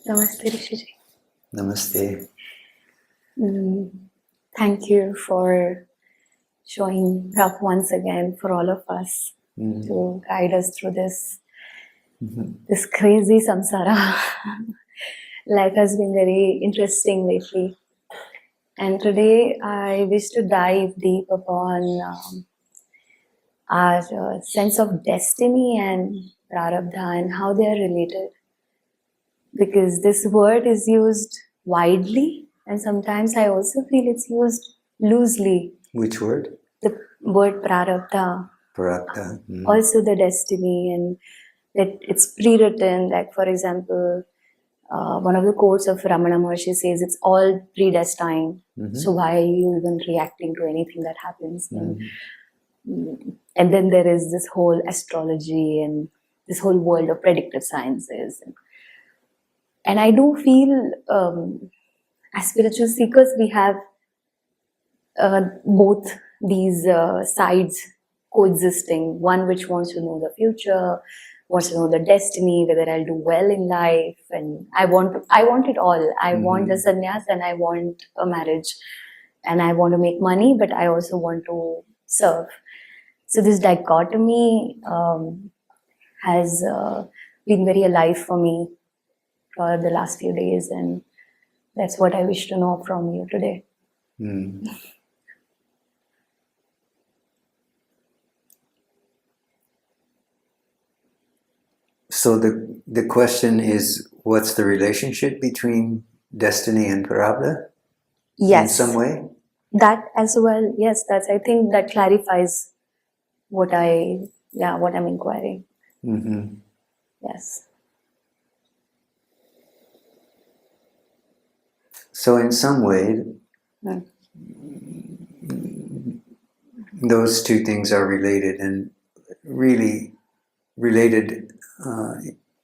Namaste, Rishiji. Namaste. Thank you for showing up once again for all of us to guide us through this crazy samsara. Life has been very interesting lately. And today I wish to dive deep upon our sense of destiny and Prarabdha and how they are related. Because this word is used widely, and sometimes I also feel it's used loosely. Which word? The word Prarabdha, Parabda. also the destiny, and that it's pre-written. Like, for example, one of the quotes of Ramana Maharshi says it's all predestined. So why are you even reacting to anything that happens? And then there is this whole astrology and this whole world of predictive sciences. And I do feel as spiritual seekers, we have both these sides coexisting. One which wants to know the future, wants to know the destiny, whether I'll do well in life, and I want it all. I want the sannyas, and I want a marriage, and I want to make money, but I also want to serve. So this dichotomy has been very alive for me for the last few days, and that's what I wish to know from you today. So the question is, what's the relationship between destiny and Parabda? Yes. In some way? That as well, yes, I think that clarifies what I'm inquiring. Yes. So in some way, those two things are related, and really related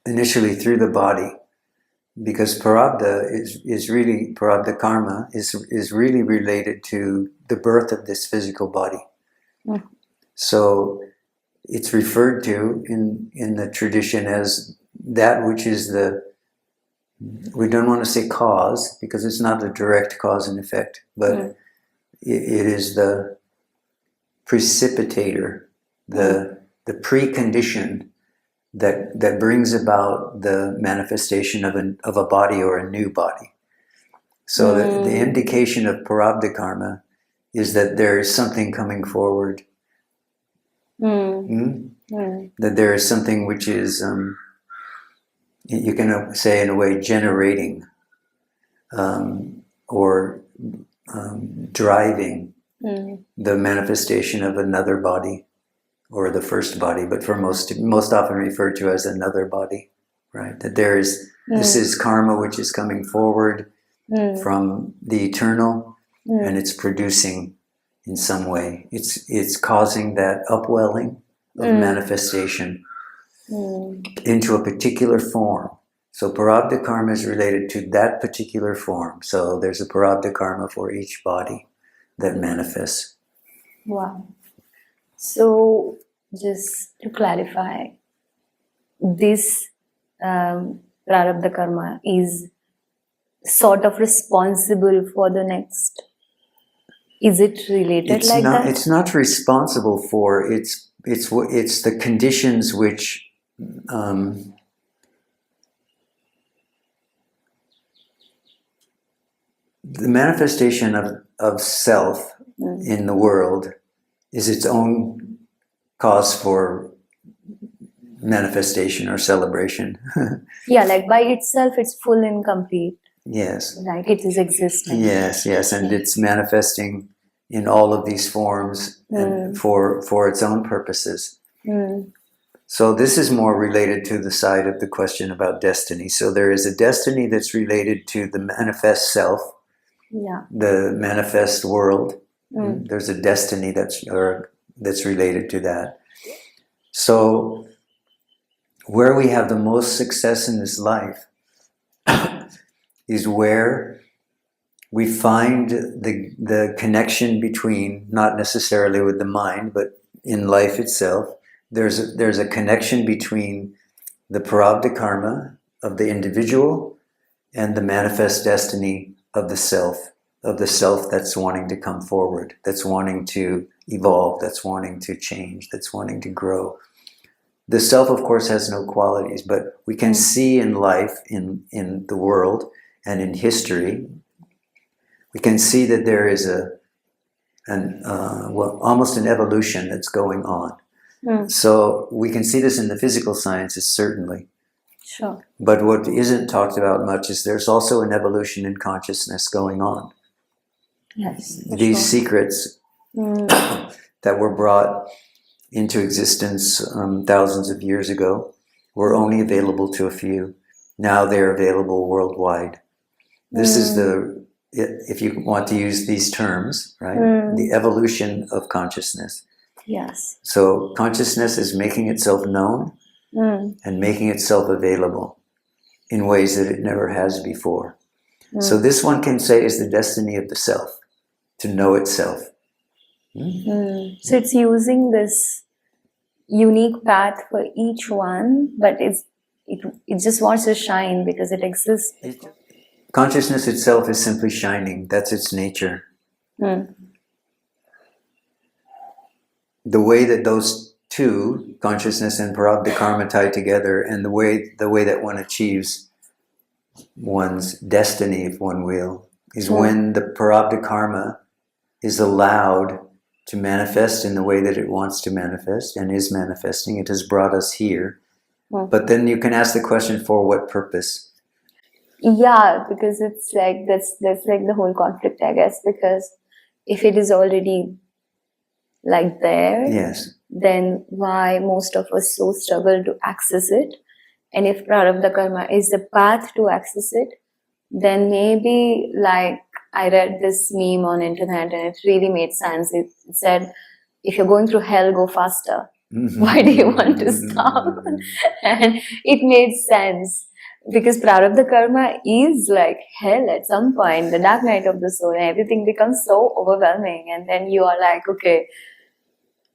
initially through the body, because Parabda is really, Parabda karma is really related to the birth of this physical body. So it's referred to in the tradition as that which is we don't want to say cause, because it's not a direct cause and effect, but it is the precipitator, the precondition that brings about the manifestation of a body or a new body. So the indication of Parabda karma is that there is something coming forward. That there is something which is, you can say in a way, generating or driving the manifestation of another body, or the first body, but for most often referred to as another body, right? That there is, this is karma which is coming forward from the eternal, and it's producing in some way. It's causing that upwelling of manifestation into a particular form. So Parabda karma is related to that particular form. So there's a Parabda karma for each body that manifests. Wow. So just to clarify, this Prarabdha karma is sort of responsible for the next. Is it related that? It's not responsible for. It's the conditions which the manifestation of self in the world is its own cause for manifestation or celebration. Yeah, like by itself it's full and complete. Yes. Like it is existing. Yes, and it's manifesting in all of these forms and for its own purposes. So this is more related to the side of the question about destiny. So there is a destiny that's related to the manifest self, the manifest world. There's a destiny that's related to that. So where we have the most success in this life is where we find the connection between, not necessarily with the mind, but in life itself, there's a connection between the Parabda karma of the individual and the manifest destiny of the self that's wanting to come forward, that's wanting to evolve, that's wanting to change, that's wanting to grow. The self, of course, has no qualities, but we can see in life, in the world, and in history, we can see that there is almost an evolution that's going on. So we can see this in the physical sciences, certainly. Sure. But what isn't talked about much is there's also an evolution in consciousness going on. Yes. These secrets that were brought into existence thousands of years ago were only available to a few. Now they're available worldwide. This is if you want to use these terms, right? The evolution of consciousness. Yes. So consciousness is making itself known and making itself available in ways that it never has before. So this one can say is the destiny of the self, to know itself. So it's using this unique path for each one, but it just wants to shine because it exists. Consciousness itself is simply shining. That's its nature. The way that those two, consciousness and Prarabdha karma, tie together, and the way that one achieves one's destiny, if one will, is when the Prarabdha karma is allowed to manifest in the way that it wants to manifest and is manifesting. It has brought us here. But then you can ask the question, for what purpose? Yeah, because it's like that's like the whole conflict, I guess, because if it is already like there, yes, then why most of us so struggle to access it? And if Prarabdha karma is the path to access it, then maybe, like, I read this meme on internet and it really made sense. It said, if you're going through hell, go faster. Why do you want to stop? And it made sense because Prarabdha karma is like hell at some point, the dark night of the soul, and everything becomes so overwhelming. And then you are like, okay.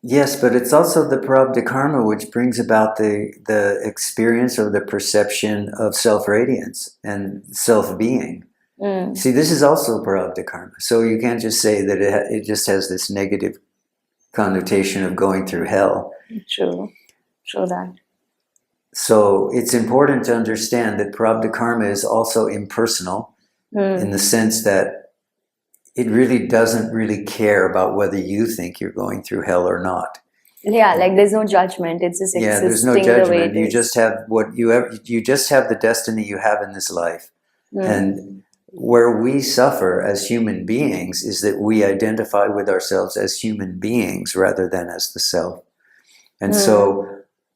Yes, but it's also the Prarabdha karma which brings about the experience or the perception of self-radiance and self-being. See, this is also Prarabdha karma. So you can't just say that it just has this negative connotation of going through hell. True that. So it's important to understand that Prarabdha karma is also impersonal in the sense that it really doesn't really care about whether you think you're going through hell or not. Yeah, like there's no judgment. It's just existing. There's no judgment. You just have you just have the destiny you have in this life. And where we suffer as human beings is that we identify with ourselves as human beings rather than as the self. And so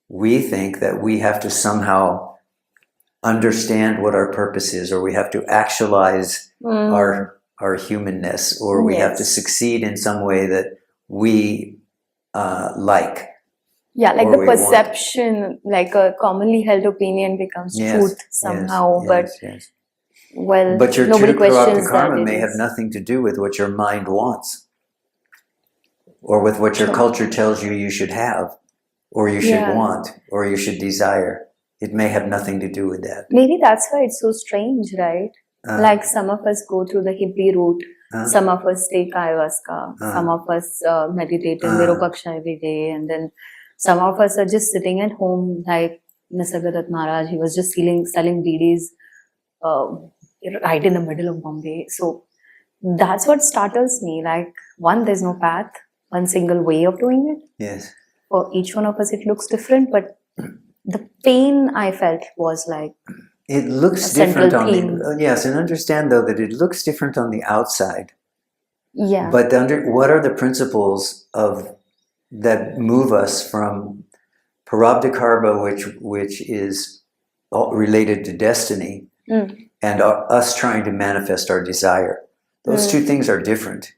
we think that we have to somehow understand what our purpose is, or we have to actualize our humanness, or we have to succeed in some way that we like. Yeah, like the perception, like a commonly held opinion becomes truth somehow. But your nobody true questions Prarabdha karma that may have nothing to do with what your mind wants, or with what your culture tells you should have, or you should want, or you should desire. It may have nothing to do with that. Maybe that's why it's so strange, right? Like some of us go through the hippie route, some of us take ayahuasca, some of us meditate in Virupaksha every day, and then some of us are just sitting at home, like Nisargadatta Maharaj. He was just selling BDs right in the middle of Bombay. So that's what startles me. Like, one, there's no path, one single way of doing it. Yes. For each one of us, it looks different, but the pain I felt was like it looks different on the yes, and understand though that it looks different on the outside. Yeah. But what are the principles that move us from Parabda karma, which is related to destiny, and us trying to manifest our desire? Those two things are different.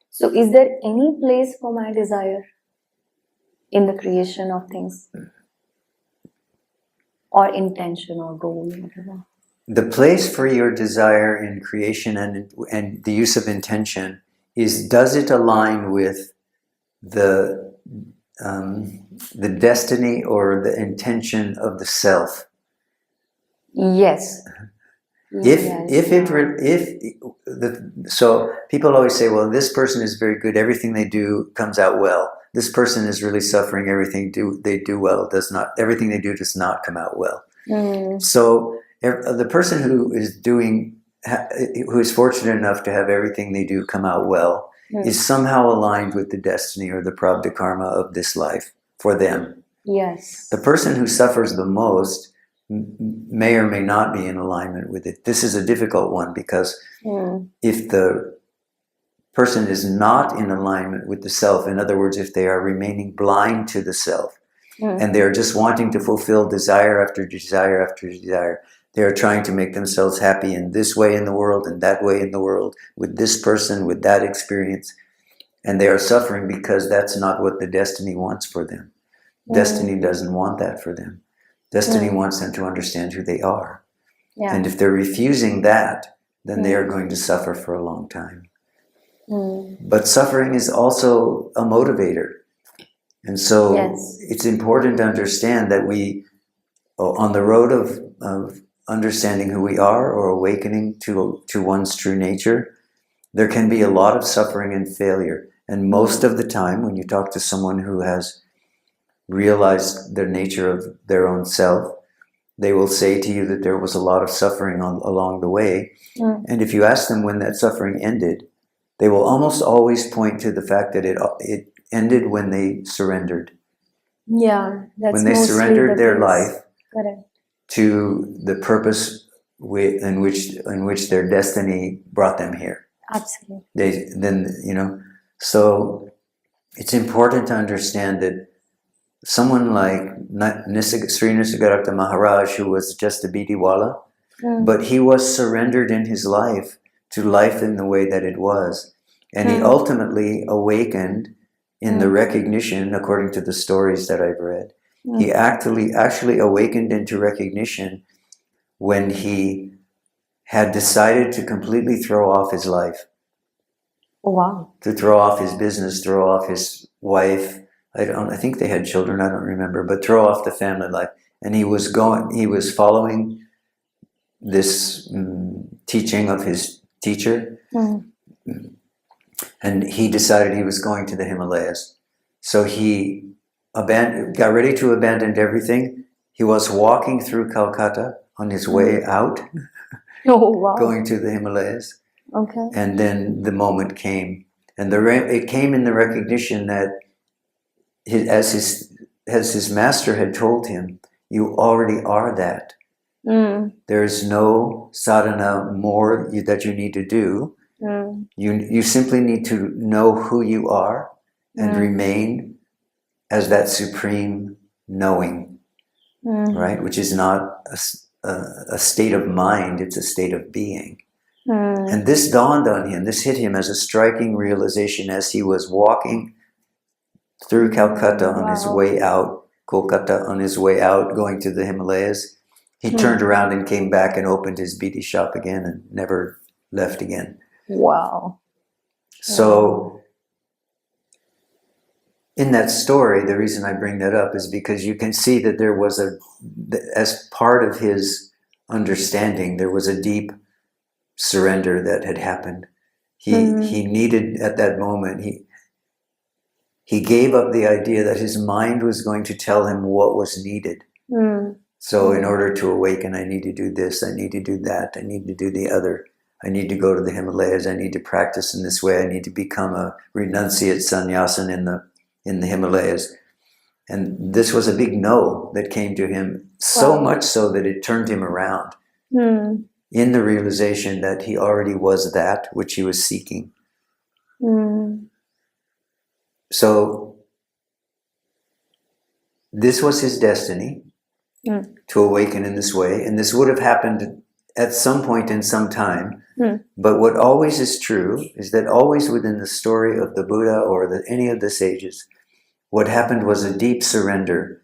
So is there any place for my desire in the creation of things? Or intention or goal, whatever? The place for your desire in creation and the use of intention is, does it align with the destiny or the intention of the self? Yes. So people always say, well, this person is very good, everything they do comes out well. This person is really suffering, everything they do well everything they do does not come out well. So the person who is fortunate enough to have everything they do come out well is somehow aligned with the destiny or the prarabdha karma of this life for them. Yes. The person who suffers the most may or may not be in alignment with it. This is a difficult one because if the person is not in alignment with the self, in other words, if they are remaining blind to the self, and they're just wanting to fulfill desire after desire after desire, they are trying to make themselves happy in this way in the world and that way in the world, with this person, with that experience, and they are suffering because that's not what the destiny wants for them. Destiny doesn't want that for them. Destiny wants them to understand who they are. Yeah. And if they're refusing that, then they are going to suffer for a long time. But suffering is also a motivator. And so it's important to understand that we, on the road of understanding who we are or awakening to one's true nature, there can be a lot of suffering and failure. And most of the time, when you talk to someone who has realized the nature of their own self, they will say to you that there was a lot of suffering along the way. And if you ask them when that suffering ended, they will almost always point to the fact that it ended when they surrendered. Yeah, that's when they surrendered their life Correct. to the purpose in which their destiny brought them here. Absolutely. So it's important to understand that someone like Sri Nisargadatta Maharaj, who was just a Bidiwala, but he was surrendered in his life to life in the way that it was. And he ultimately awakened in the recognition, according to the stories that I've read. He actually awakened into recognition when he had decided to completely throw off his life. Oh, wow. To throw off his business, throw off his wife. I think they had children, I don't remember, but throw off the family life. And he was following this teaching of his teacher. And he decided he was going to the Himalayas. So he got ready to abandon everything. He was walking through Calcutta on his way out, going to the Himalayas. Okay. And then the moment came. And it came in the recognition that as his master had told him, you already are that. There is no sadhana more that you need to do. You simply need to know who you are and remain as that supreme knowing, right? Which is not a state of mind, it's a state of being. And this dawned on him, this hit him as a striking realization as he was walking through Calcutta on his way out, Kolkata on his way out, going to the Himalayas. He turned around and came back and opened his bidi shop again and never left again. Wow. So in that story, the reason I bring that up is because you can see that there was as part of his understanding, there was a deep surrender that had happened. He needed at that moment, he gave up the idea that his mind was going to tell him what was needed. So in order to awaken, I need to do this, I need to do that, I need to do the other. I need to go to the Himalayas, I need to practice in this way, I need to become a renunciate sannyasin in the Himalayas. And this was a big no that came to him, so much so that it turned him around in the realization that he already was that which he was seeking. So this was his destiny, to awaken in this way, and this would have happened at some point in some time. But what always is true is that always within the story of the Buddha or any of the sages, what happened was a deep surrender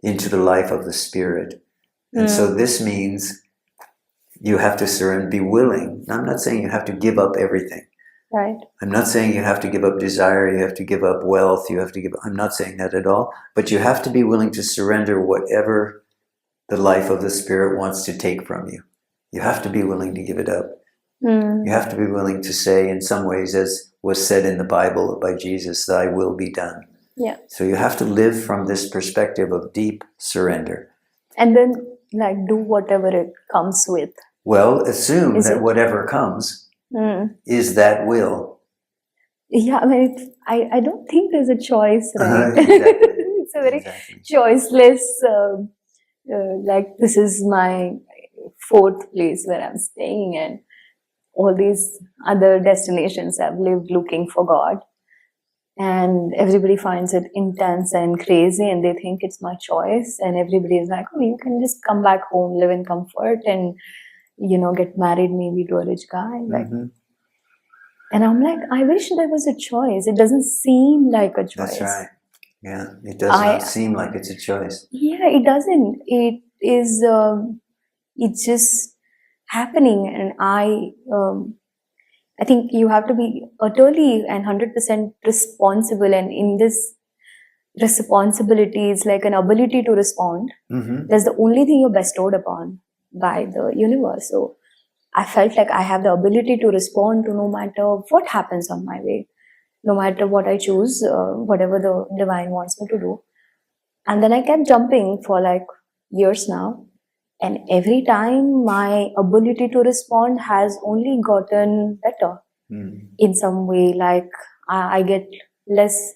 into the life of the spirit. And so this means you have to surrender, be willing. Now, I'm not saying you have to give up everything. Right. I'm not saying you have to give up desire, you have to give up wealth, I'm not saying that at all. But you have to be willing to surrender whatever the life of the spirit wants to take from you. you have to be willing to give it up. Mm. You have to be willing to say, in some ways, as was said in the Bible by Jesus, thy will be done. Yeah. So you have to live from this perspective of deep surrender. And then like do whatever it comes with. Well, assume Is that it? whatever comes Mm. is that will. Yeah, I mean, I don't think there's a choice, right? Exactly. It's a very Exactly. choiceless, like this is my fourth place where I'm staying, and all these other destinations I've lived looking for God. And everybody finds it intense and crazy, and they think it's my choice. And everybody is like, oh, you can just come back home, live in comfort, and get married maybe to a rich guy. Like, and I'm like, I wish there was a choice. It doesn't seem like a choice. That's right. Yeah, it does not seem like it's a choice. Yeah, it doesn't. It is. It's just happening, and I think you have to be utterly and 100% responsible. And in this responsibility, it's like an ability to respond. That's the only thing you're bestowed upon by the universe. So I felt like I have the ability to respond to no matter what happens on my way, no matter what I choose, whatever the divine wants me to do. And then I kept jumping for like years now. And every time my ability to respond has only gotten better in some way. Like I get less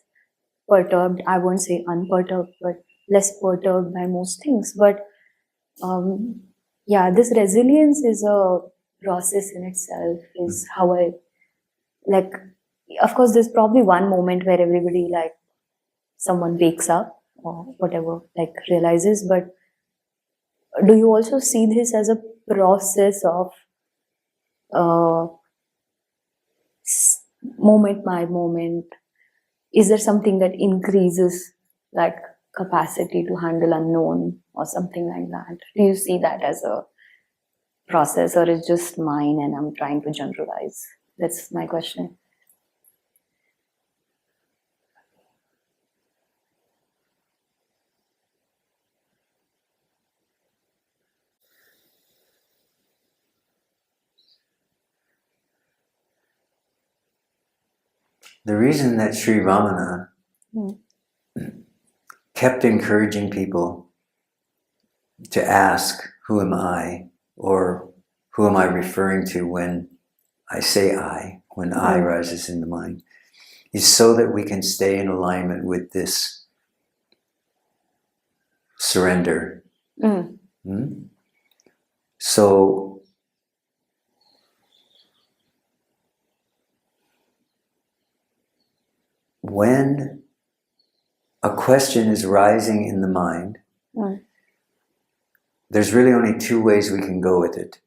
perturbed. I won't say unperturbed, but less perturbed by most things. But yeah, this resilience is a process in itself, is how I like. Of course, there's probably one moment where everybody, like, someone wakes up or whatever, like realizes. But do you also see this as a process of moment by moment? Is there something that increases like capacity to handle unknown or something like that? Do you see that as a process, or is just mine and I'm trying to generalize? That's my question. The reason that Sri Ramana kept encouraging people to ask, who am I? Or who am I referring to when I say I, when I rises in the mind, is so that we can stay in alignment with this surrender. So when a question is rising in the mind, there's really only two ways we can go with it.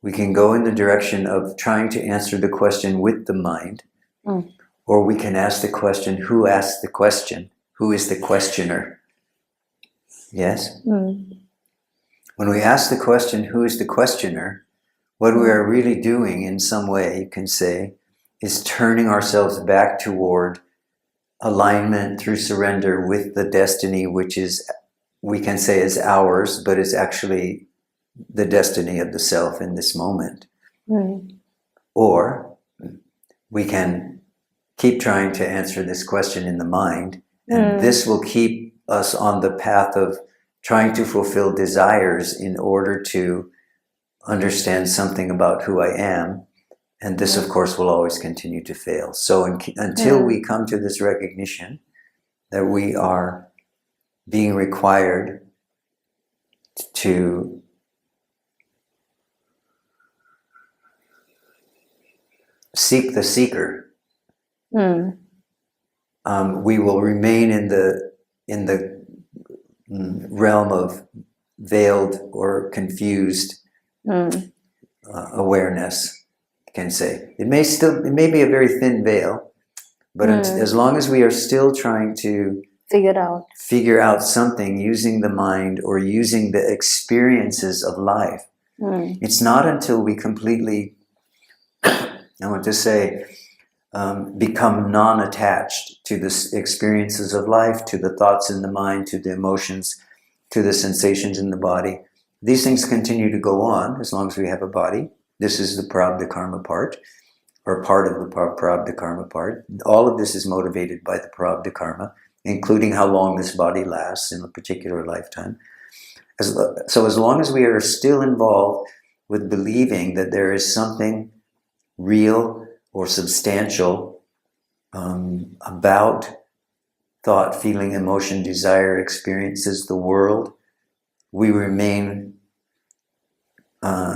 We can go in the direction of trying to answer the question with the mind, or we can ask the question, who asked the question? Who is the questioner? Yes? When we ask the question, who is the questioner, what we are really doing in some way, you can say, is turning ourselves back toward alignment through surrender with the destiny, which is, we can say, is ours, but is actually the destiny of the self in this moment. Or we can keep trying to answer this question in the mind, and this will keep us on the path of trying to fulfill desires in order to understand something about who I am. And this, of course, will always continue to fail. So until we come to this recognition that we are being required to seek the seeker, we will remain in the realm of veiled or confused awareness. Can say it may be a very thin veil, but as long as we are still trying to figure out something using the mind or using the experiences of life, it's not until we completely, I want to say, become non-attached to the experiences of life, to the thoughts in the mind, to the emotions, to the sensations in the body, these things continue to go on as long as we have a body. This is the Prarabdha karma part, or part of the Prarabdha karma part. All of this is motivated by the Prarabdha karma, including how long this body lasts in a particular lifetime. So as long as we are still involved with believing that there is something real or substantial about thought, feeling, emotion, desire, experiences, the world, we remain,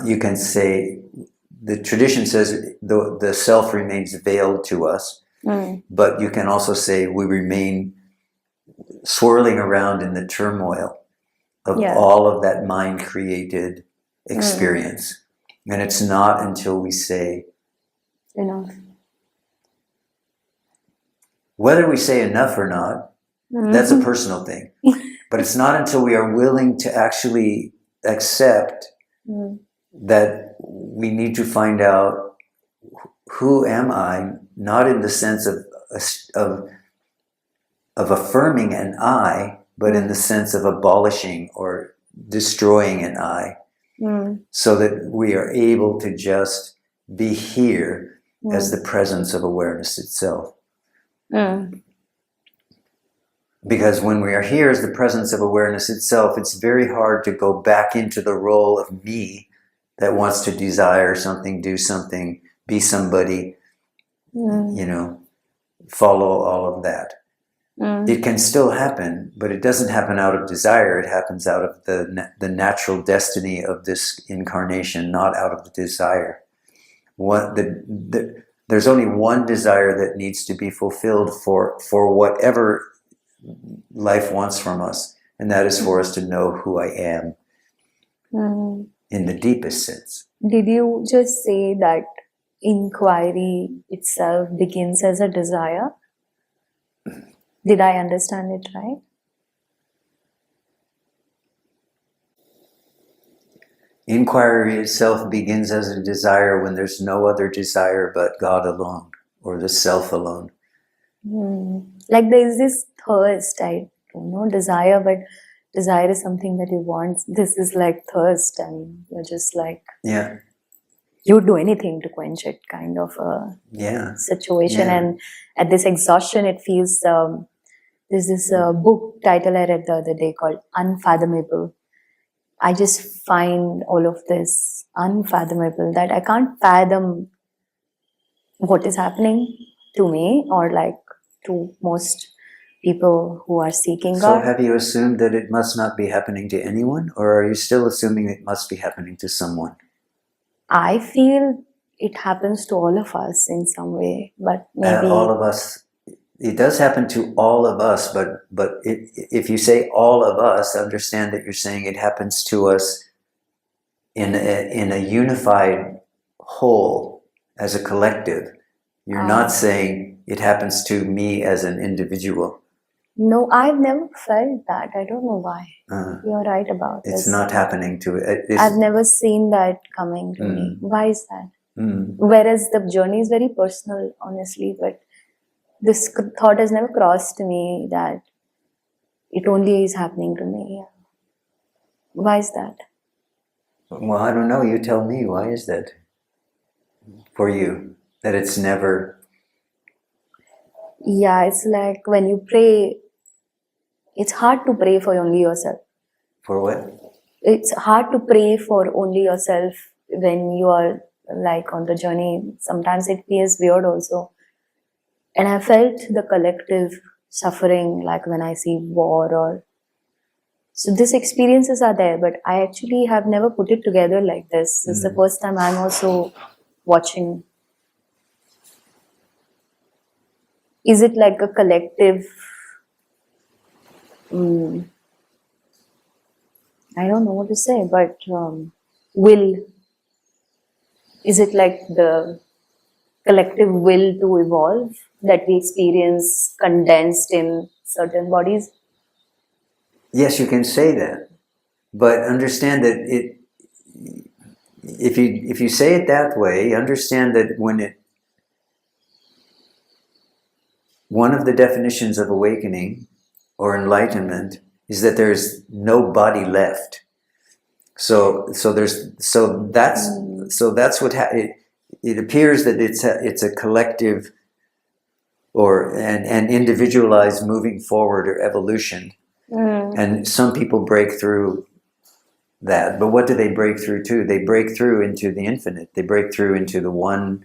you can say, the tradition says the self remains veiled to us, but you can also say we remain swirling around in the turmoil of all of that mind-created experience. And it's not until we say, enough. Whether we say enough or not, that's a personal thing. But it's not until we are willing to actually accept that we need to find out, who am I, not in the sense of affirming an I, but in the sense of abolishing or destroying an I, so that we are able to just be here as the presence of awareness itself. Because when we are here as the presence of awareness itself, it's very hard to go back into the role of me that wants to desire something, do something, be somebody, follow all of that. It can still happen, but it doesn't happen out of desire. It happens out of the natural destiny of this incarnation, not out of the desire. There's only one desire that needs to be fulfilled for whatever life wants from us, and that is for us to know who I am in the deepest sense. Did you just say that inquiry itself begins as a desire? Did I understand it right? Inquiry itself begins as a desire when there's no other desire but God alone, or the self alone. Like there is this thirst, I don't know, desire, but desire is something that you want. This is like thirst, and you're just like, you would do anything to quench it, kind of a situation. And at this exhaustion, it feels, there's this book title I read the other day called Unfathomable. I just find all of this unfathomable, that I can't fathom what is happening to me, or like to most people who are seeking God. So have you assumed that it must not be happening to anyone, or are you still assuming it must be happening to someone? I feel it happens to all of us in some way, but maybe all of us. It does happen to all of us, but if you say all of us, understand that you're saying it happens to us in a unified whole, as a collective. You're not saying it happens to me as an individual. No, I've never felt that. I don't know why. You're right about this. It's not happening to it. I've never seen that coming to me. Why is that? Whereas the journey is very personal, honestly, but this thought has never crossed me that it only is happening to me. Why is that? Well, I don't know. You tell me. Why is that for you? That it's never... Yeah, it's like when you pray, it's hard to pray for only yourself. For what? It's hard to pray for only yourself when you are like on the journey. Sometimes it feels weird also. And I felt the collective suffering, like when I see war or... So these experiences are there, but I actually have never put it together like this. This is the first time I'm also watching. Is it like a collective... I don't know what to say, but will... Is it like the collective will to evolve that we experience condensed in certain bodies? Yes, you can say that, but understand that if you say it that way, understand that one of the definitions of awakening or enlightenment is that there's no body left. So that's what it appears that it's a collective or an individualized moving forward or evolution, and some people break through that. But what do they break through to? They break through into the infinite. They break through into the one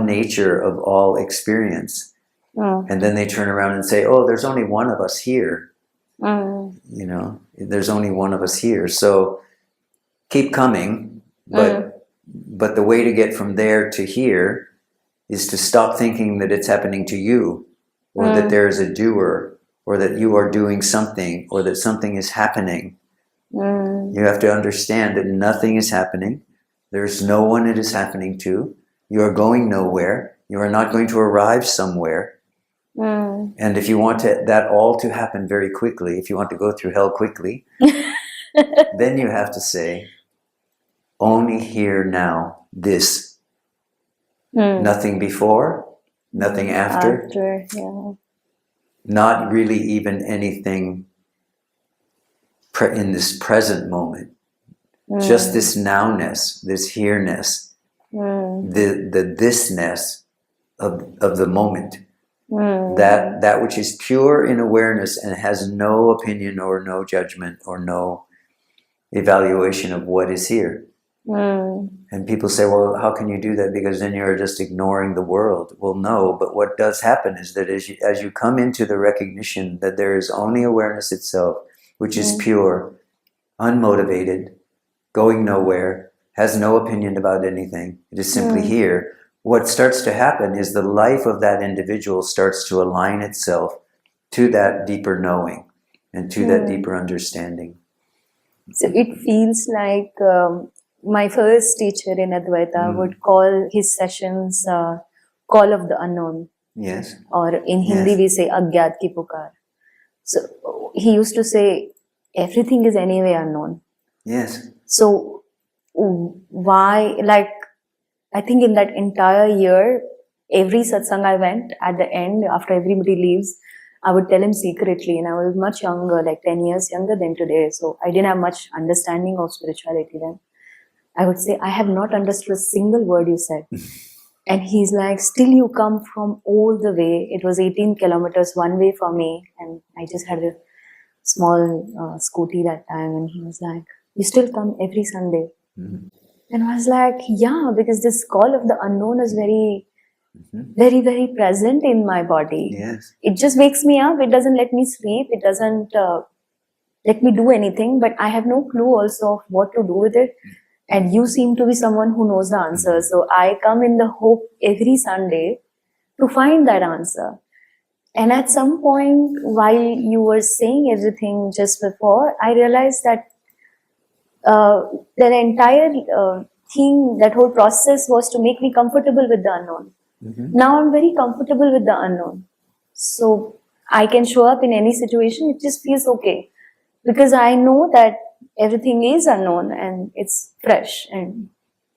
nature of all experience, and then they turn around and say, "Oh, there's only one of us here." You know, there's only one of us here. So keep coming, but the way to get from there to here is to stop thinking that it's happening to you, or that there is a doer, or that you are doing something, or that something is happening. You have to understand that nothing is happening. There's no one it is happening to. You are going nowhere. You are not going to arrive somewhere. And if you want that all to happen very quickly, if you want to go through hell quickly, then you have to say, only here now, this. Nothing before, nothing after. Not really even anything in this present moment. Just this nowness, this here-ness, the thisness of the moment. That which is pure in awareness and has no opinion or no judgment or no evaluation of what is here. And people say, well, how can you do that? Because then you're just ignoring the world. Well, no, but what does happen is that as you come into the recognition that there is only awareness itself, which is pure, unmotivated, going nowhere, has no opinion about anything, it is simply here. What starts to happen is the life of that individual starts to align itself to that deeper knowing and to that deeper understanding. So it feels like my first teacher in Advaita would call his sessions Call of the Unknown. Yes. Or in Hindi we say Agyat Ki Pukar. So he used to say, everything is anyway unknown. Yes. So why, like, I think in that entire year, every satsang I went, at the end, after everybody leaves, I would tell him secretly, and I was much younger, like 10 years younger than today, so I didn't have much understanding of spirituality then. I would say, I have not understood a single word you said. And he's like, still you come from all the way. It was 18 kilometers one way for me, and I just had a small scooty that time, and he was like, you still come every Sunday. And I was like, yeah, because this call of the unknown is very, very, very present in my body. Yes. It just wakes me up. It doesn't let me sleep. It doesn't let me do anything, but I have no clue also of what to do with it. And you seem to be someone who knows the answer. So I come in the hope every Sunday to find that answer. And at some point, while you were saying everything just before, I realized that the entire thing, that whole process was to make me comfortable with the unknown. Now I'm very comfortable with the unknown. So I can show up in any situation, it just feels okay. Because I know that everything is unknown and it's fresh and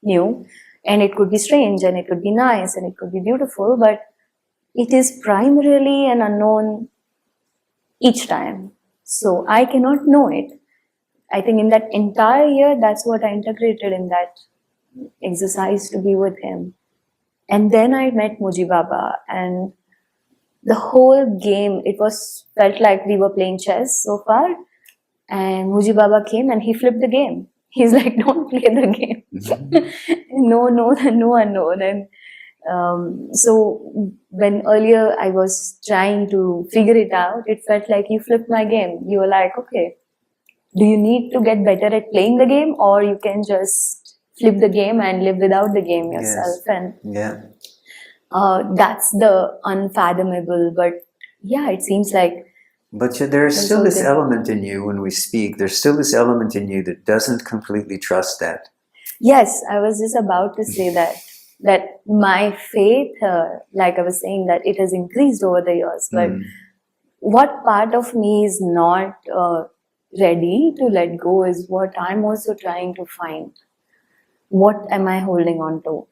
new. And it could be strange and it could be nice and it could be beautiful, but it is primarily an unknown each time. So I cannot know it. I think in that entire year, that's what I integrated in that exercise, to be with him. And then I met Muji Baba, and the whole game, it felt like we were playing chess so far. And Muji Baba came and he flipped the game. He's like, don't play the game. No unknown. And so when earlier I was trying to figure it out, it felt like you flipped my game. You were like, okay, do you need to get better at playing the game, or you can just flip the game and live without the game yourself? Yes. And that's the unfathomable, but yeah, it seems like. But there's still this element in you when we speak, there's still this element in you that doesn't completely trust that. Yes, I was just about to say that my faith, like I was saying, that it has increased over the years, but what part of me is not ready to let go is what I'm also trying to find. What am I holding on to?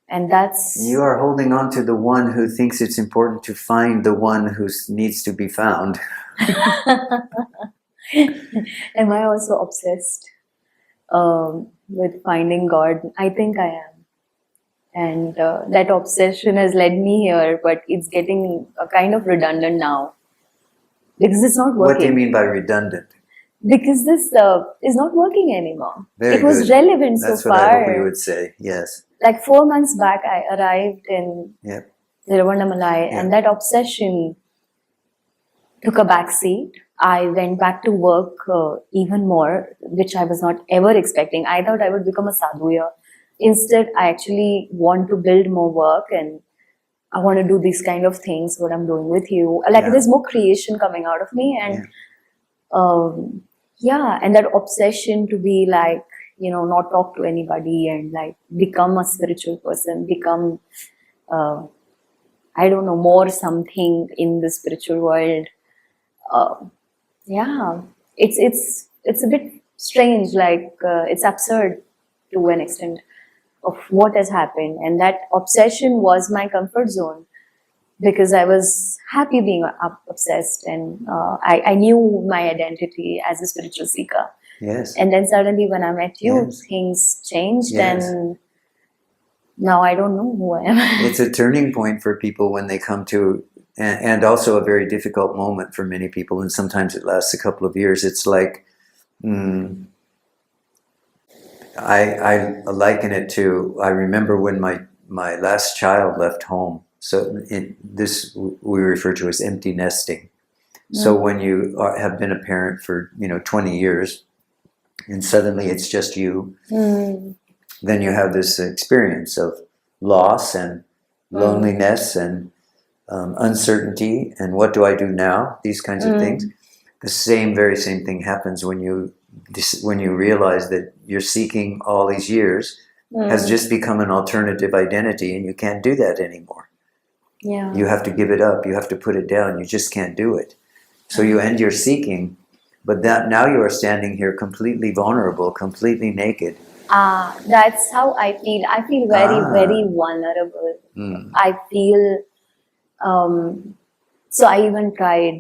And that's... You are holding on to the one who thinks it's important to find the one who needs to be found. Am I also obsessed? with finding God. I think I am. And that obsession has led me here, but it's getting a kind of redundant now because it's not working. What do you mean by redundant? Because this is not working anymore. Very it was good. relevant That's so what far. I hope you would say. Yes. Like 4 months back, I arrived in Yep. Tiruvannamalai, and that obsession took a back seat. I went back to work even more, which I was not ever expecting. I thought I would become a sadhu here. Instead, I actually want to build more work, and I want to do these kind of things, what I'm doing with you. Like Yeah. there's more creation coming out of me, and and that obsession to be like, not talk to anybody and like become a spiritual person, become, I don't know, more something in the spiritual world. It's a bit strange, like it's absurd to an extent of what has happened. And that obsession was my comfort zone because I was happy being obsessed, and I knew my identity as a spiritual seeker. Yes. And then suddenly when I met you, Yes. things changed, Yes. and now I don't know who I am. It's a turning point for people when they come to, and also a very difficult moment for many people, and sometimes it lasts a couple of years. It's like, I liken it to, I remember when my last child left home. So this we refer to as empty nesting. So when you have been a parent for 20 years, and suddenly it's just you, then you have this experience of loss and loneliness and uncertainty, and what do I do now? These kinds of things. The very same thing happens when you realize that you're seeking all these years has just become an alternative identity, and you can't do that anymore. Yeah. You have to give it up. You have to put it down. You just can't do it. So you end your seeking, but now you are standing here completely vulnerable, completely naked. That's how I feel. I feel very, very vulnerable. I feel, so I even tried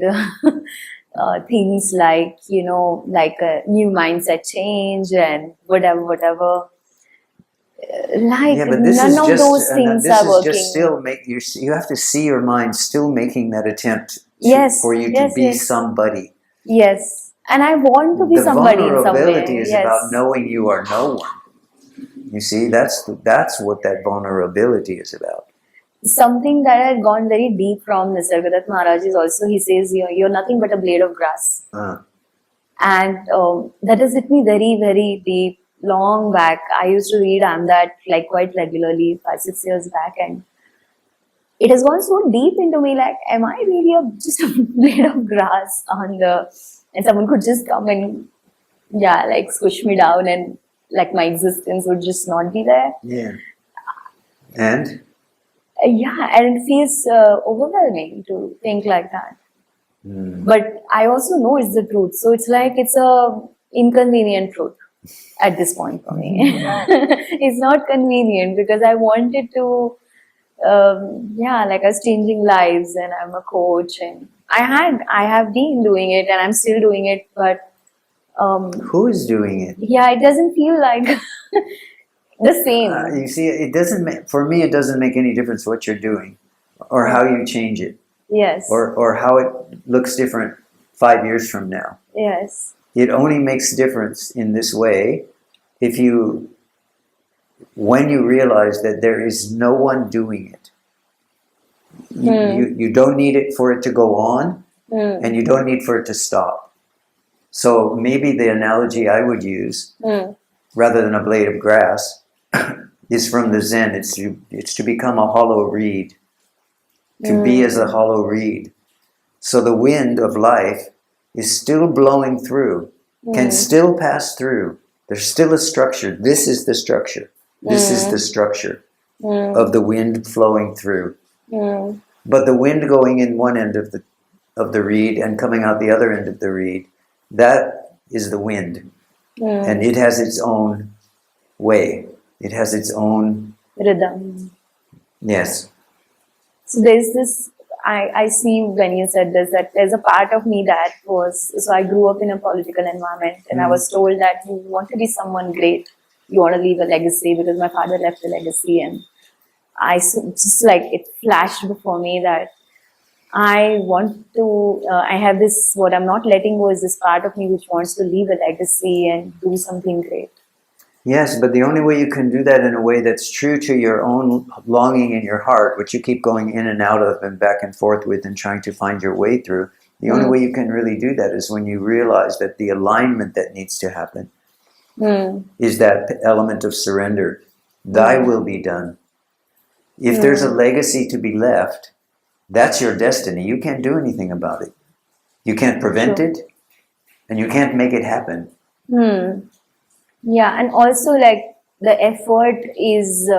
things like, like a new mindset change and whatever. Like But this none is of just, those things this are is working. just still you have to see your mind still making that attempt for you to be somebody. Yes, and I want to be somebody in some way. The vulnerability is about knowing you are no one. You see, that's what that vulnerability is about. Something that had gone very deep from Nisargadatta Maharaj is also, he says, you're nothing but a blade of grass. And that has hit me very, very deep. Long back, I used to read that like quite regularly, 5-6 years back, and it has gone so deep into me. Like, am I really just a blade of grass and someone could just come and like squish me down, and like my existence would just not be there. Yeah. And and it feels overwhelming to think like that. But I also know it's the truth, so it's like it's a inconvenient truth at this point for me. It's not convenient because I wanted to, like I was changing lives, and I'm a coach, and I have been doing it, and I'm still doing it, but who is doing it? Yeah, it doesn't feel like the same. You see, it doesn't. For me, it doesn't make any difference what you're doing, or how you change it. Yes. Or how it looks different 5 years from now. Yes. It only makes difference in this way when you realize that there is no one doing it. You don't need it for it to go on, and you don't need for it to stop. So maybe the analogy I would use, rather than a blade of grass, is from the Zen. It's to become a hollow reed, to be as a hollow reed. So the wind of life is still blowing through, can still pass through. There's still a structure. This is the structure. This is the structure of the wind flowing through. But the wind going in one end of the reed and coming out the other end of the reed, that is the wind. And it has its own way. It has its own rhythm. Yes. So there's this, I see when you said this that there's a part of me that was, so I grew up in a political environment and I was told that you want to be someone great, you want to leave a legacy, because my father left a legacy, and just like it flashed before me that I want to, I have this, what I'm not letting go is this part of me which wants to leave a legacy and do something great. Yes, but the only way you can do that in a way that's true to your own longing in your heart, which you keep going in and out of and back and forth with and trying to find your way through, the only way you can really do that is when you realize that the alignment that needs to happen is that element of surrender. Thy will be done. If there's a legacy to be left, that's your destiny. You can't do anything about it. You can't prevent it, and you can't make it happen. Yeah, and also like the effort is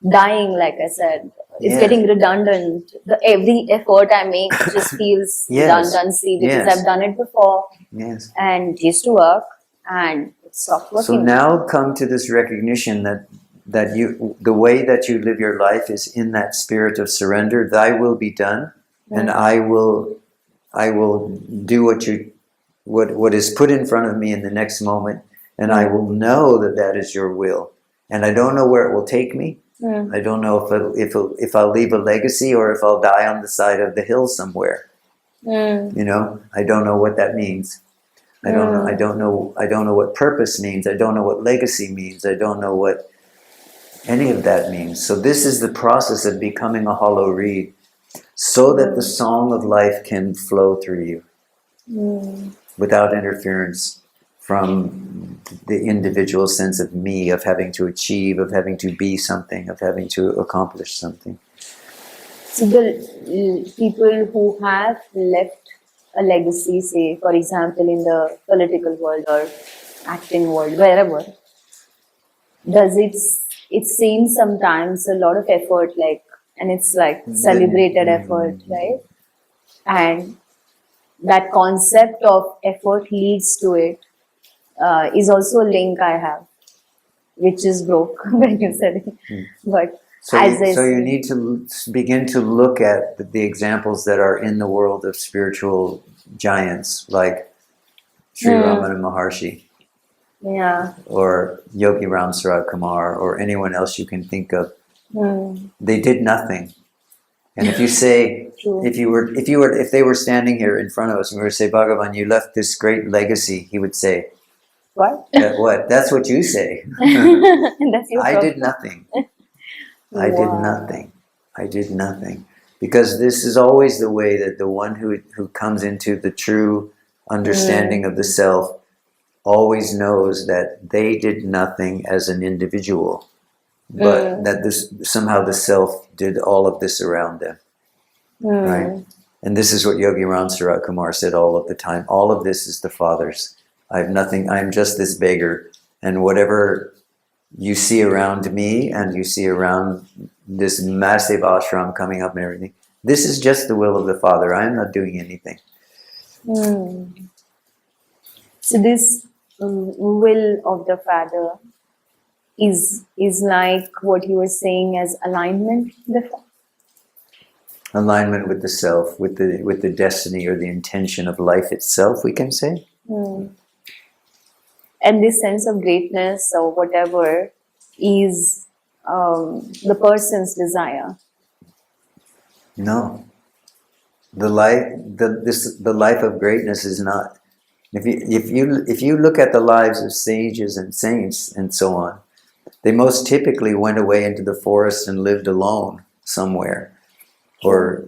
dying, like I said. It's getting redundant. Every effort I make just feels redundancy because I've done it before and it used to work and it stopped working. So now come to this recognition that you, the way that you live your life is in that spirit of surrender. Thy will be done, and I will do what is put in front of me in the next moment, and I will know that that is your will. And I don't know where it will take me. I don't know if I'll leave a legacy or if I'll die on the side of the hill somewhere. You know, I don't know what that means. I don't know. I don't know what purpose means. I don't know what legacy means. I don't know what any of that means. So this is the process of becoming a hollow reed, so that the song of life can flow through you without interference from the individual sense of me, of having to achieve, of having to be something, of having to accomplish something. So the people who have left a legacy, say for example in the political world or acting world, wherever, it seems sometimes a lot of effort, like, and it's like celebrated effort, right? And that concept of effort leads to it is also a link I have, which is broke when you said it. But so you need to begin to look at the examples that are in the world of spiritual giants, like Sri Ramana Maharshi, or Yogi Ram Sarat Kumar, or anyone else you can think of. They did nothing. And if you say, if they were standing here in front of us and we were to say, Bhagavan, you left this great legacy, he would say, what? What? That's what you say. That's your I did nothing. I did nothing. I did nothing. Because this is always the way that the one who comes into the true understanding of the self always knows that they did nothing as an individual, but that somehow the self did all of this around them. Right? And this is what Yogi Ram Sarat Kumar said all of the time. All of this is the Father's. I have nothing. I'm just this beggar. And whatever you see around me and you see around this massive ashram coming up and everything, this is just the will of the Father. I am not doing anything. So this will of the Father is like what you were saying as alignment before? Alignment with the self, with the destiny or the intention of life itself, we can say. And this sense of greatness or whatever is the person's desire. No, the life of greatness is not. If you look at the lives of sages and saints and so on, they most typically went away into the forest and lived alone somewhere, or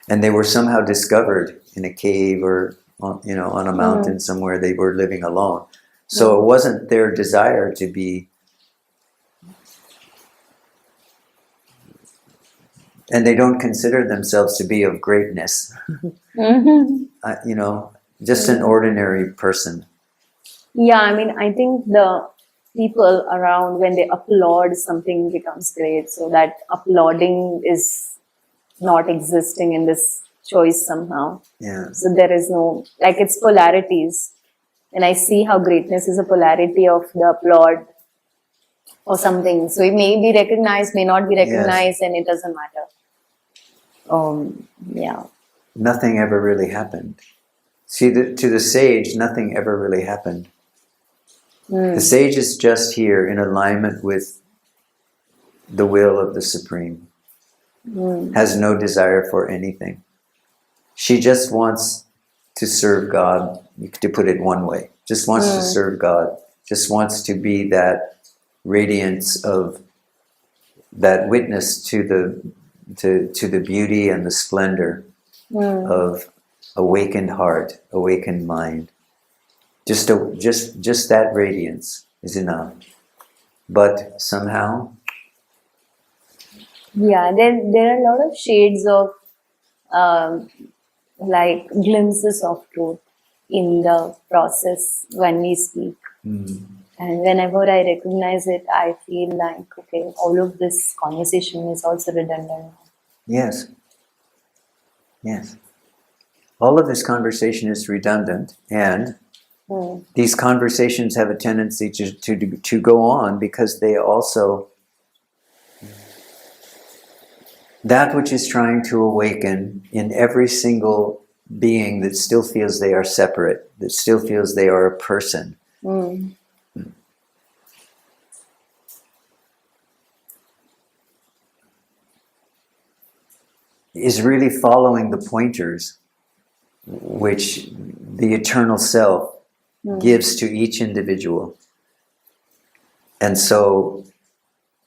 and they were somehow discovered in a cave or on a mountain somewhere. They were living alone. So it wasn't their desire to be, and they don't consider themselves to be of greatness. Just an ordinary person. Yeah, I mean, I think the people around, when they applaud, something becomes great. So that applauding is not existing in this choice somehow. Yeah. So there is no, like, it's polarities. And I see how greatness is a polarity of the applaud or something. So it may be recognized, may not be recognized, and it doesn't matter. Yeah. Nothing ever really happened. See, to the sage, nothing ever really happened. The sage is just here in alignment with the will of the Supreme. Has no desire for anything. She just wants to serve God, to put it one way. Just wants to serve God. Just wants to be that radiance of that witness to the beauty and the splendor of awakened heart, awakened mind. Just that radiance is enough. But somehow, Yeah, there are a lot of shades of like glimpses of truth in the process when we speak. And whenever I recognize it, I feel like, okay, all of this conversation is also redundant. yes. All of this conversation is redundant, and these conversations have a tendency to go on because they also, that which is trying to awaken in every single being that still feels they are separate, that still feels they are a person, is really following the pointers which the eternal self gives to each individual. And so,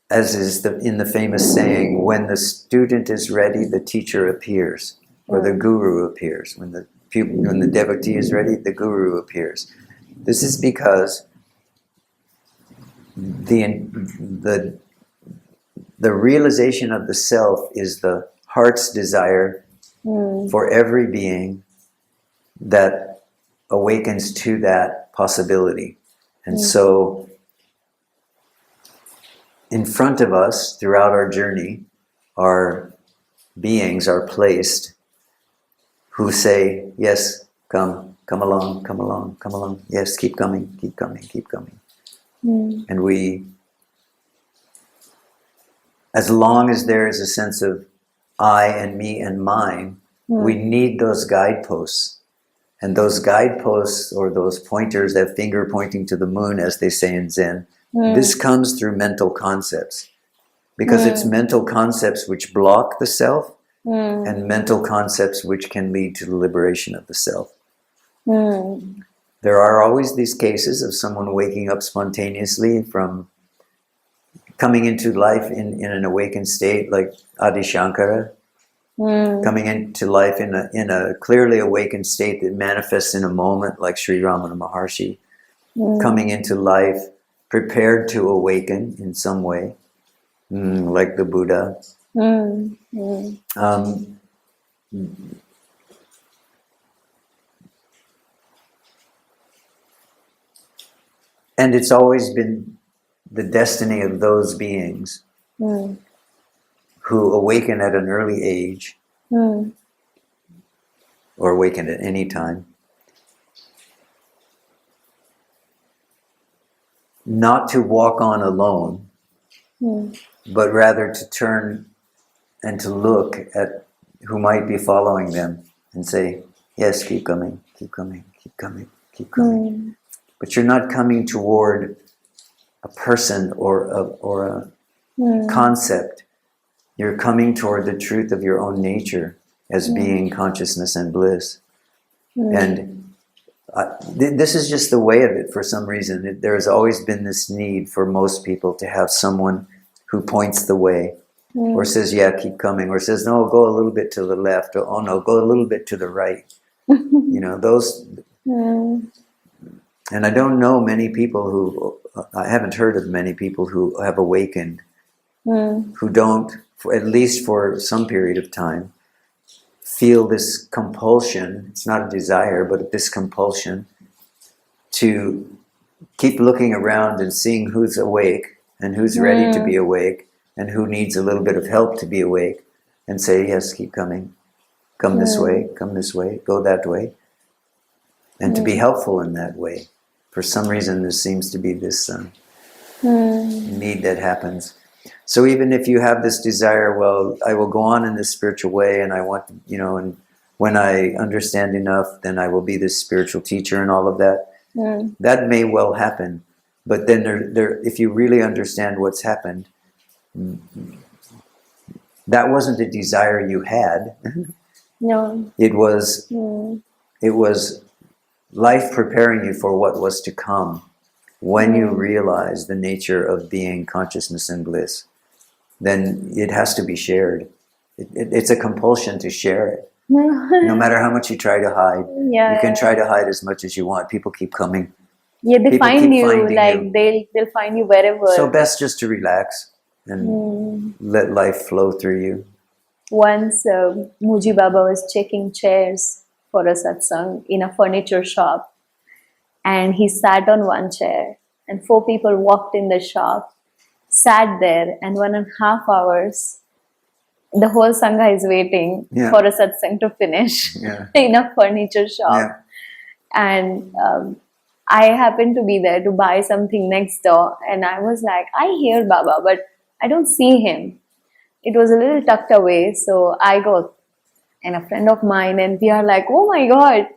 as is in the famous saying, when the student is ready, the teacher appears, or the guru appears. When the devotee is ready, the guru appears. This is because the realization of the self is the heart's desire for every being that awakens to that possibility. And so, in front of us, throughout our journey, our beings are placed who say, yes, come along, yes, keep coming. And we, as long as there is a sense of I and me and mine, we need those guideposts. And those guideposts, or those pointers, that finger pointing to the moon, as they say in Zen, this comes through mental concepts. Because it's mental concepts which block the self, and mental concepts which can lead to the liberation of the self. There are always these cases of someone waking up spontaneously from coming into life in an awakened state, like Adi Shankara, coming into life in a clearly awakened state that manifests in a moment, like Sri Ramana Maharshi, coming into life prepared to awaken in some way, like the Buddha. And it's always been the destiny of those beings who awaken at an early age, or awaken at any time, not to walk on alone, but rather to turn and to look at who might be following them and say, yes, keep coming. But you're not coming toward a person or a concept. You're coming toward the truth of your own nature as being consciousness and bliss. And this is just the way of it for some reason. There has always been this need for most people to have someone who points the way, or says, yeah, keep coming, or says, no, go a little bit to the left, or oh no, go a little bit to the right. Those... And I don't know many people I haven't heard of many people who have awakened, who don't, at least for some period of time, feel this compulsion. It's not a desire, but this compulsion to keep looking around and seeing who's awake and who's ready to be awake and who needs a little bit of help to be awake, and say, yes, keep coming. Come this way, go that way. And to be helpful in that way. For some reason, there seems to be this need that happens. So even if you have this desire, well, I will go on in this spiritual way, and I want, and when I understand enough, then I will be this spiritual teacher and all of that. That may well happen. But then if you really understand what's happened, that wasn't a desire you had. No. It was life preparing you for what was to come. When you realize the nature of being, consciousness, and bliss, then it has to be shared. It's a compulsion to share it. No matter how much you try to hide. You can try to hide as much as you want. People keep coming. Yeah, they People find keep you, finding like you. they'll find you wherever. So best just to relax and let life flow through you. Once Muji Baba was checking chairs for a satsang in a furniture shop, and he sat on one chair, and 4 people walked in the shop, sat there, and 1.5 hours the whole sangha is waiting for a satsang to finish in a furniture shop. And I happened to be there to buy something next door, and I was like, I hear Baba, but I don't see him. It was a little tucked away, so I go, and a friend of mine, and we are like, oh my God.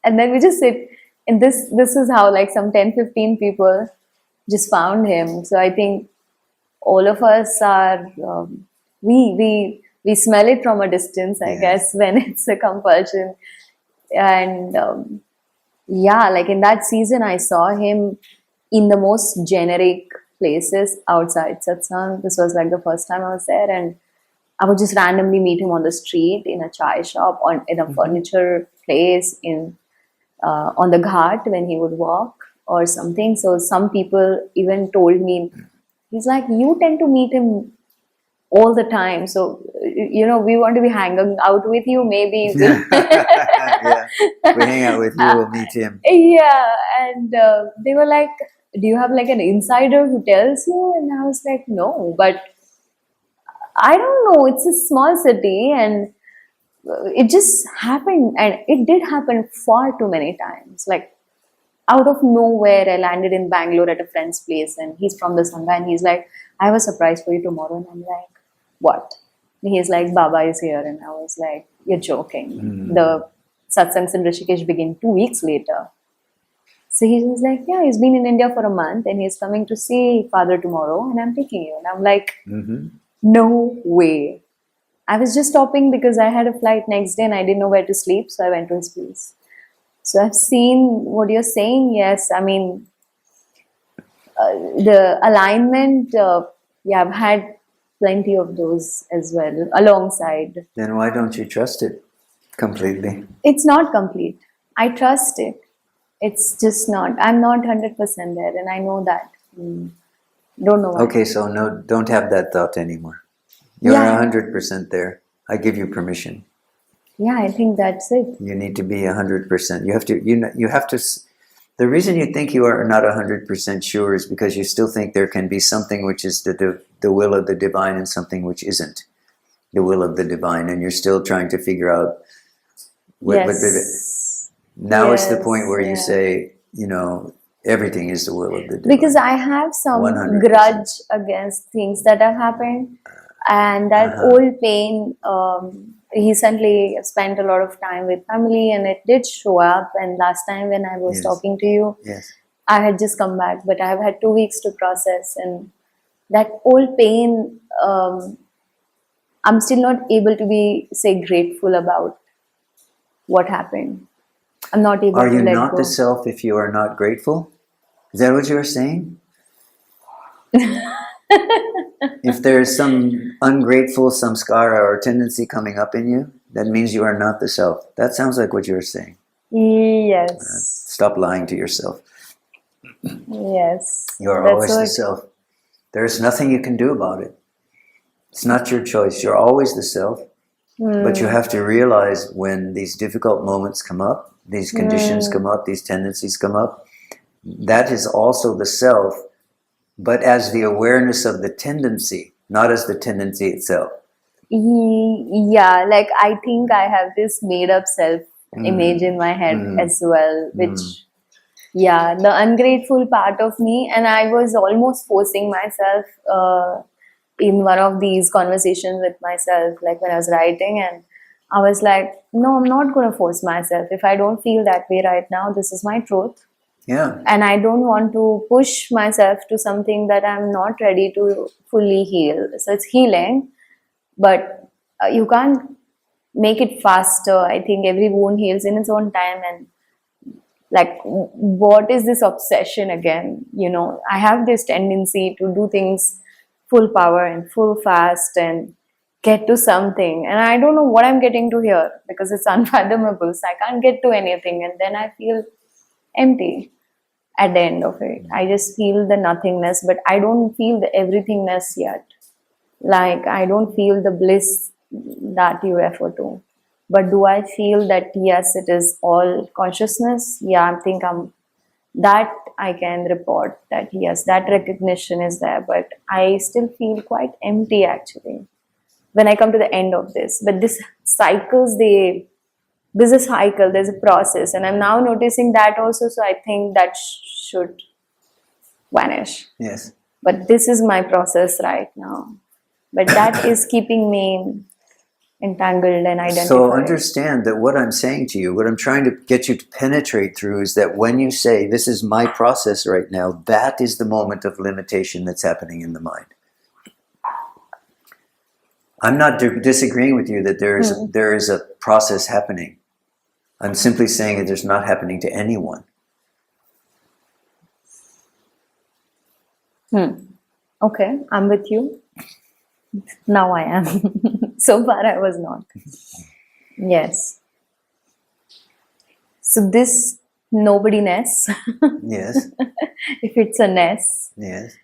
And then we just sit, and this is how like some 10-15 people just found him. So I think all of us are, we smell it from a distance, I guess, when it's a compulsion. And like in that season, I saw him in the most generic places outside satsang. This was like the first time I was there, and I would just randomly meet him on the street, in a chai shop, in a furniture place, on the ghat when he would walk or something. So some people even told me, he's like, you tend to meet him all the time, so we want to be hanging out with you, maybe. We hang out with you, we'll meet him. And they were like, do you have like an insider who tells you? And I was like, no, but I don't know, it's a small city, and it just happened, and it did happen far too many times. Like out of nowhere, I landed in Bangalore at a friend's place, and he's from the Sangha, and he's like, I have a surprise for you tomorrow. And I'm like, what? And he's like, Baba is here. And I was like, you're joking. The satsangs in Rishikesh begin 2 weeks later. So he was like, yeah, he's been in India for a month, and he's coming to see Father tomorrow, and I'm taking you. And I'm like, no way. I was just stopping because I had a flight next day and I didn't know where to sleep, so I went to his place. So I've seen what you're saying. Yes, I mean, the alignment, I've had plenty of those as well alongside. Then why don't you trust it completely? It's not complete. I trust it. It's just not. I'm not 100% there, and I know that. Don't know why. Okay, so no, don't have that thought anymore. You're 100% there. I give you permission. Yeah, I think that's it. You need to be 100%. You have to. You have to. The reason you think you are not 100% sure is because you still think there can be something which is the will of the divine and something which isn't the will of the divine, and you're still trying to figure out. Now it's the point where you say, everything is the will of the divine. Because I have some 100%. grudge against things that have happened, and that old pain. Recently, I've spent a lot of time with family, and it did show up. And last time when I was talking to you, I had just come back, but I've had 2 weeks to process, and that old pain, I'm still not able to be, say, grateful about what happened. I'm not able to let go. Are you not the self if you are not grateful? Is that what you're saying? If there is some ungrateful samskara or tendency coming up in you, that means you are not the self. That sounds like what you're saying. Yes. Stop lying to yourself. Yes. You are always the self. There's nothing you can do about it. It's not your choice. You're always the self. But you have to realize when these difficult moments come up, these conditions come up, these tendencies come up, that is also the self, but as the awareness of the tendency, not as the tendency itself. Yeah, like I think I have this made up self image in my head as well, which, the ungrateful part of me, and I was almost forcing myself in one of these conversations with myself, like when I was writing, and I was like, no, I'm not going to force myself. If I don't feel that way right now, this is my truth. Yeah. And I don't want to push myself to something that I'm not ready to fully heal. So it's healing, but you can't make it faster. I think every wound heals in its own time. And like, what is this obsession again? You know, I have this tendency to do things full power and full fast and get to something. And I don't know what I'm getting to here because it's unfathomable. So I can't get to anything. And then I feel empty at the end of it. I just feel the nothingness, but I don't feel the everythingness yet. Like, I don't feel the bliss that you refer to. But do I feel that, yes, it is all consciousness? Yeah, I think that I can report that, yes, that recognition is there. But I still feel quite empty, actually, when I come to the end of this. But this cycles, there's a cycle, there's a process. And I'm now noticing that also. So I think that should vanish. Yes. But this is my process right now. But that is keeping me entangled and identified. So understand that what I'm saying to you, what I'm trying to get you to penetrate through is that when you say, this is my process right now, that is the moment of limitation that's happening in the mind. I'm not disagreeing with you that there is a process happening. I'm simply saying that it's not happening to anyone. Okay, I'm with you. Now I am. So far I was not. Yes. So this nobody-ness, Yes. if it's a ness, Yes.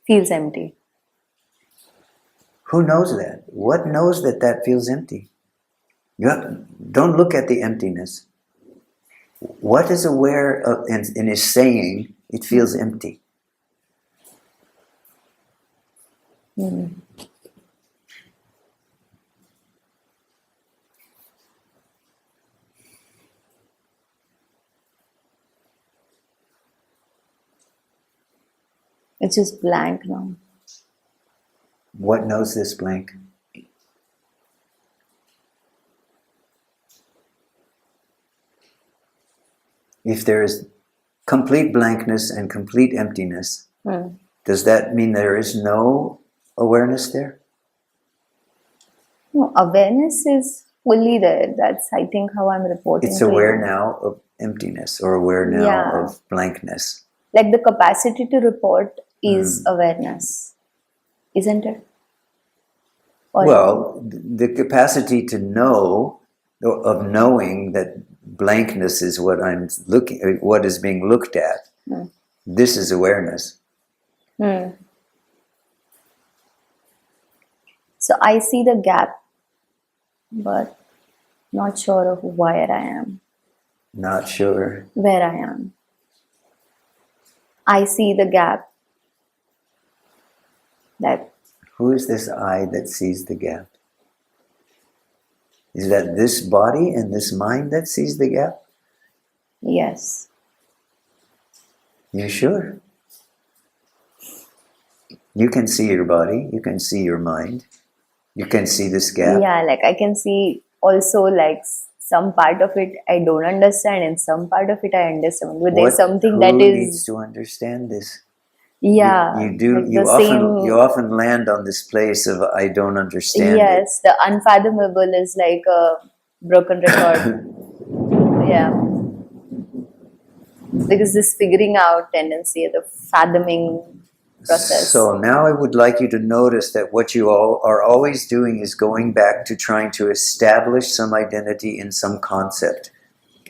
feels empty. Who knows that? What knows that that feels empty? Don't look at the emptiness. What is aware of and is saying it feels empty? It's just blank now. What knows this blank? If there is complete blankness and complete emptiness, does that mean there is no awareness there? No, awareness is fully there. That's, I think, how I'm reporting. It's to aware you. now of emptiness or aware now of blankness. Like the capacity to report is awareness, isn't it? Or Well, the capacity to know, of knowing that blankness is what I'm looking, what is being looked at. This is awareness. So I see the gap, but not sure of where I am. Not sure. Where I am. I see the gap. That Who is this I that sees the gap? Is that this body and this mind that sees the gap? yes. You sure? You can see your body, you can see your mind, you can see this gap. Yeah, like I can see also like some part of it I don't understand and some part of it I understand. But there's something that Who is needs to understand this? yeah. You do. Like You often land on this place of I don't understand. Yes, the unfathomable is like a broken record. Yeah. Because this figuring out tendency, the fathoming process. So now I would like you to notice that what you all are always doing is going back to trying to establish some identity in some concept,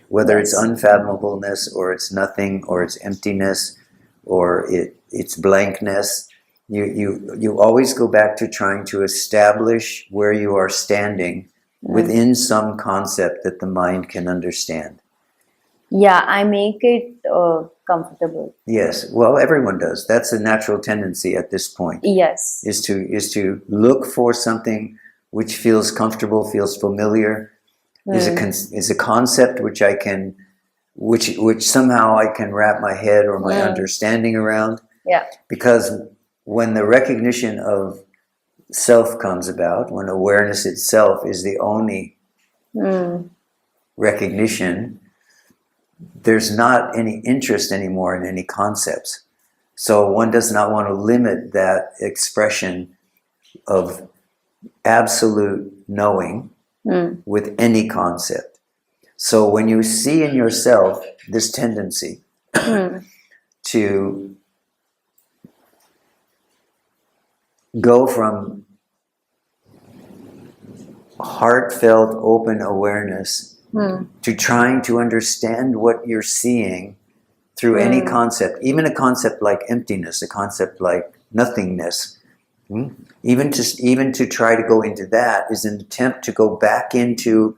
whether it's unfathomableness or it's nothing or it's emptiness or it's blankness. You always go back to trying to establish where you are standing within some concept that the mind can understand. Yeah, I make it comfortable. Yes, well, everyone does. That's a natural tendency at this point. Yes. Is to look for something which feels comfortable, feels familiar, is a concept which I can, which somehow I can wrap my head or my understanding around. Yeah. Because when the recognition of self comes about, when awareness itself is the only recognition, there's not any interest anymore in any concepts. So one does not want to limit that expression of absolute knowing with any concept. So when you see in yourself this tendency to go from heartfelt open awareness to trying to understand what you're seeing through any concept, even a concept like emptiness, a concept like nothingness, even to try to go into that is an attempt to go back into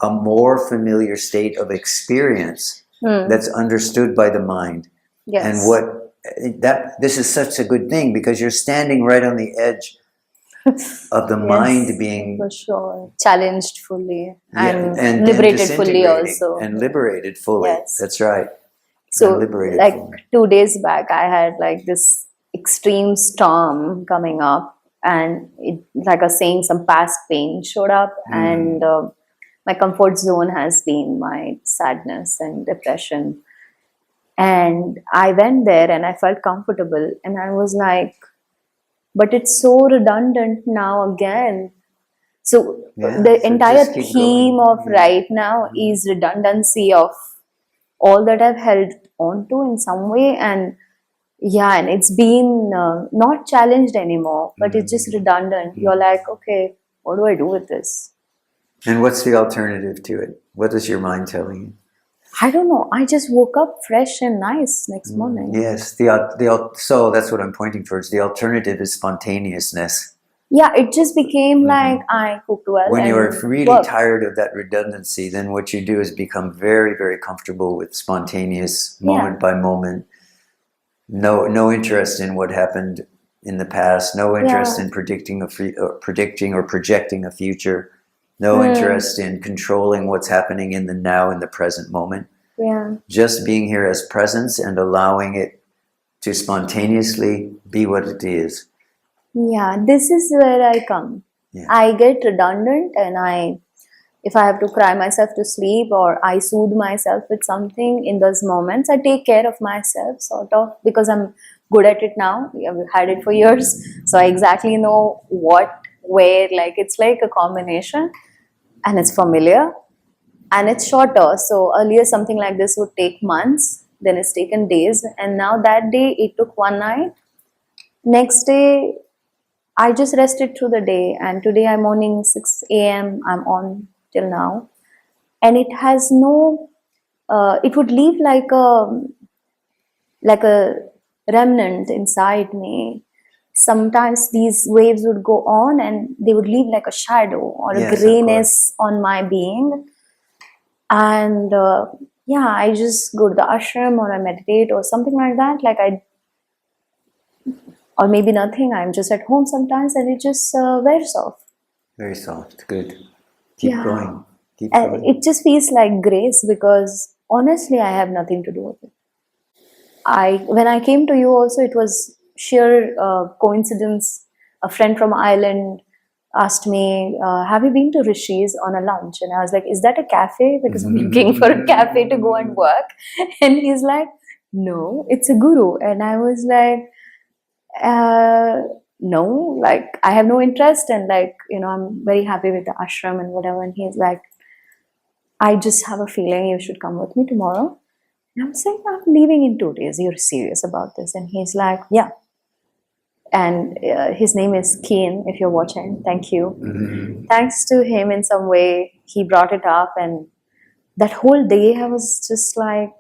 a more familiar state of experience that's understood by the mind. Yes. And this is such a good thing because you're standing right on the edge of the mind being for sure challenged fully and then liberated fully also. And liberated fully. Yes. That's right. So like fully. 2 days back I had like this extreme storm coming up, and it, like I was saying, some past pain showed up, and my comfort zone has been my sadness and depression. And I went there and I felt comfortable, and I was like, but it's so redundant now again. So the entire theme of right now is redundancy of all that I've held on to in some way. And and it's been not challenged anymore, but it's just redundant. You're like, okay, what do I do with this? And what's the alternative to it? What is your mind telling you? I don't know. I just woke up fresh and nice next morning. Yes, so that's what I'm pointing towards. The alternative is spontaneousness. Yeah, it just became like I cooked well. When you're really tired of that redundancy, then what you do is become very, very comfortable with spontaneous, moment by moment. No interest in what happened in the past. No interest in predicting or projecting a future. No interest in controlling what's happening in the now, in the present moment. Yeah. Just being here as presence and allowing it to spontaneously be what it is. Yeah, this is where I come. Yeah. I get redundant, and if I have to cry myself to sleep or I soothe myself with something in those moments, I take care of myself sort of, because I'm good at it now. I've had it for years. So I exactly know what, where, like it's like a combination, and it's familiar and it's shorter. So earlier something like this would take months, then it's taken days. And now that day it took one night. Next day, I just rested through the day, and today I'm morning 6 a.m. I'm on till now, and it has no. It would leave like a remnant inside me. Sometimes these waves would go on, and they would leave like a shadow or a grayness on my being. And I just go to the ashram or I meditate or something like that. Or maybe nothing. I'm just at home sometimes, and it just wears off. Very soft. Good. Keep going. Keep going. It just feels like grace, because honestly, I have nothing to do with it. When I came to you also, it was sheer coincidence. A friend from Ireland asked me, have you been to Rishi's on a lunch? And I was like, is that a cafe? Because I'm looking for a cafe to go and work. And he's like, no, it's a guru. And I was like, no, like I have no interest, and I'm very happy with the ashram and whatever. And he's like, I just have a feeling you should come with me tomorrow. And I'm saying, I'm leaving in 2 days. You're serious about this? And he's like, yeah. And his name is Keen, if you're watching. Thank you. Thanks to him in some way, he brought it up, and that whole day I was just like,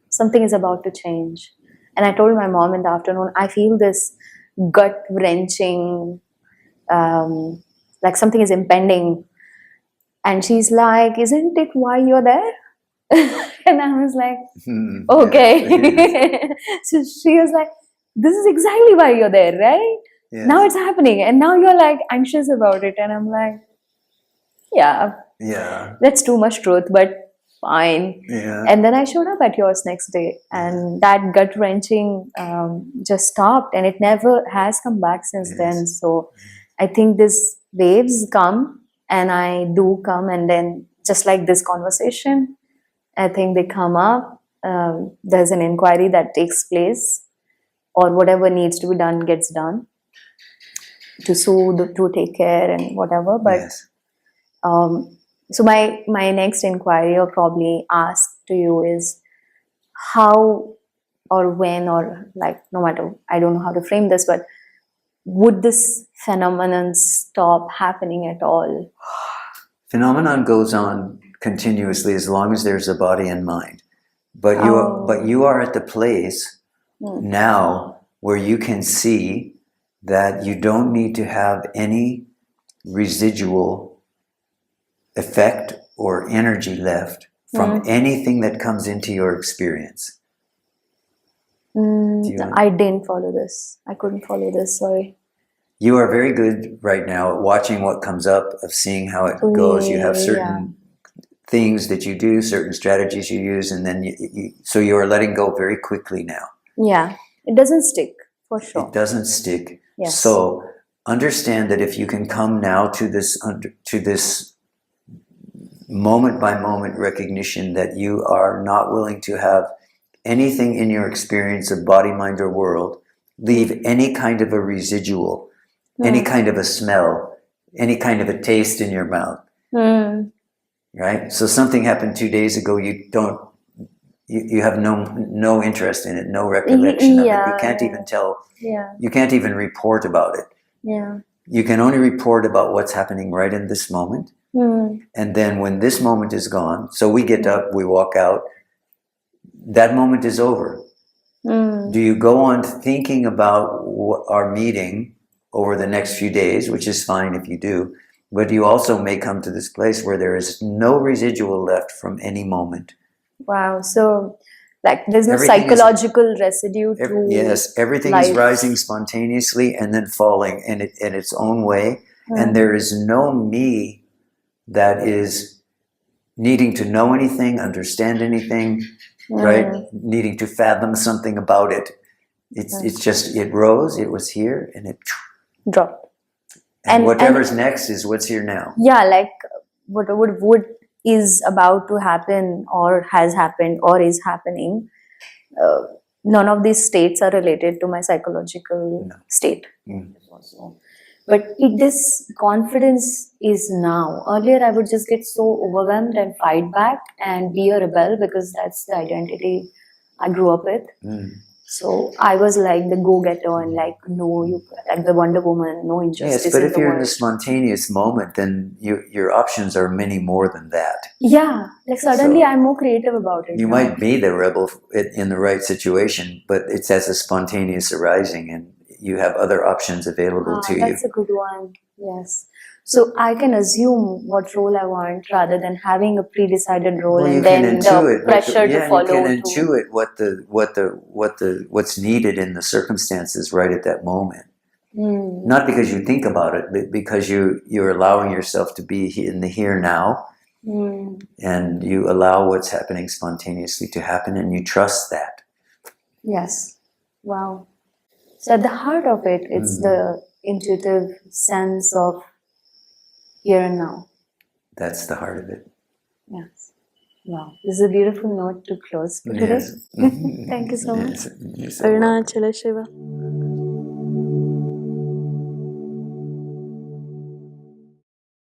something is about to change. And I told my mom in the afternoon, I feel this gut-wrenching, like something is impending. And she's like, isn't it why you're there? And I was like, okay. Yes. So she was like, this is exactly why you're there, right? Yes. Now it's happening. And now you're like anxious about it. And I'm like, yeah, that's too much truth. But fine. Yeah. And then I showed up at yours next day, and that gut wrenching just stopped, and it never has come back since Yes. then. So I think these waves come, and I do come, and then just like this conversation, I think they come up. There's an inquiry that takes place, or whatever needs to be done gets done to soothe, to take care, and whatever. But Yes. so my next inquiry, or probably ask to you, is how or when, or like, no matter, I don't know how to frame this, but would this phenomenon stop happening at all? Phenomenon goes on continuously as long as there's a body and mind. But you are at the place now where you can see that you don't need to have any residual effect or energy left from anything that comes into your experience. I didn't follow this. I couldn't follow this, sorry. You are very good right now at watching what comes up, of seeing how it goes. You have certain things that you do, certain strategies you use, and then so you are letting go very quickly now. Yeah, it doesn't stick, for sure. It doesn't stick. Yes. So understand that if you can come now to this moment by moment recognition that you are not willing to have anything in your experience of body, mind, or world leave any kind of a residual, any kind of a smell, any kind of a taste in your mouth. Right? So something happened 2 days ago, you have no interest in it, no recollection of it. You can't even tell. Yeah. You can't even report about it. Yeah. You can only report about what's happening right in this moment. And then when this moment is gone, so we get up, we walk out, that moment is over. Do you go on thinking about our meeting over the next few days, which is fine if you do, but you also may come to this place where there is no residual left from any moment. Wow. So, like, there's no Everything psychological residue to yes, everything life. is rising spontaneously and then falling in its own way. And there is no me that is needing to know anything, understand anything, right? Needing to fathom something about it. It's just, it rose, it was here, and it dropped. And whatever's next is what's here now. Yeah, like what is about to happen, or has happened, or is happening. None of these states are related to my psychological state. But this confidence is now. Earlier, I would just get so overwhelmed and fight back and be a rebel, because that's the identity I grew up with. So I was like the go-getter and like, no, you like the Wonder Woman, no injustice. Yes, but if you're world. in the spontaneous moment, then your options are many more than that. Yeah, like suddenly I'm more creative about it. You might be the rebel in the right situation, but it's as a spontaneous arising, and you have other options available to you. That's a good one. Yes. So I can assume what role I want rather than having a pre-decided role, and then the pressure to follow. You can intuit what's needed in the circumstances right at that moment. Not because you think about it, but because you're allowing yourself to be in the here now, and you allow what's happening spontaneously to happen, and you trust that. Yes. Wow. So at the heart of it, it's the intuitive sense of here and now. That's the heart of it. Yes. Wow. This is a beautiful note to close for today. Yes. Thank you so much. Yes. Arunachala Shiva.